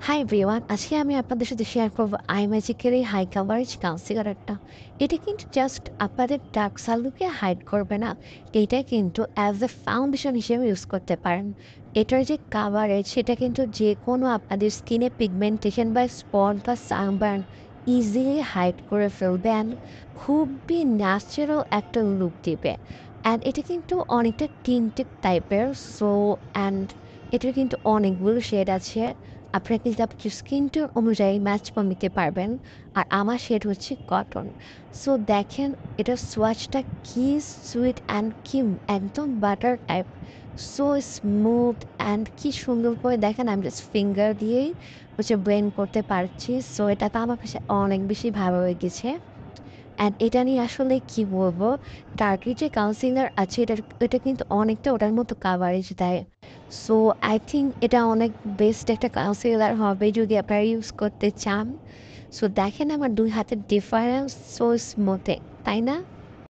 Hi everyone, আজকে আমি আপনাদের সাথে শেয়ার করবো আইম্যাজিকের এই হাই কাভারেজ কনসিলারটা। এটা কিন্তু জাস্ট আপনাদের ডার্ক সার্কেলকে হাইড করবে না, এটা কিন্তু অ্যাজ এ ফাউন্ডেশন হিসেবে ইউজ করতে পারেন। এটার যে কাভারেজ সেটা কিন্তু যে কোনো আপনাদের স্কিনে পিগমেন্টেশন বা স্পট বা সানবার্ন ইজিলি হাইড করে ফেলবে অ্যান্ড খুবই ন্যাচারাল একটা লুক দিবে। অ্যান্ড এটা কিন্তু অনেকটা টিন্টেড টাইপের, সো অ্যান্ড এটার কিন্তু অনেকগুলো শেড আছে। আপনারা কিন্তু আপনার স্কিন টোন অনুযায়ী ম্যাচ করে নিতে পারবেন। আর আমার শেড হচ্ছে কটন। সো দেখেন এটার সোয়াচটা কি সুইট অ্যান্ড কি একদম butter type, so smooth and কি সুন্দর করে দেখেন আমি জাস্ট ফিঙ্গার দিয়েই হচ্ছে ব্লেন্ড করতে পারছি। সো এটা তো আমার কাছে অনেক বেশি ভালো লেগেছে। অ্যান্ড এটা নিয়ে আসলে কি বলবো, টার্কির যে কাউন্সিলার আছে এটা কিন্তু অনেকটা ওটার মতো কাভারেজ দেয়। সো আই থিঙ্ক এটা অনেক বেস্ট একটা কাউন্সিলার হবে যদি আপনারা ইউজ করতে চান। সো দেখেন আমার দুই হাতের ডিফারেন্স, সো স্মুথে, তাই না?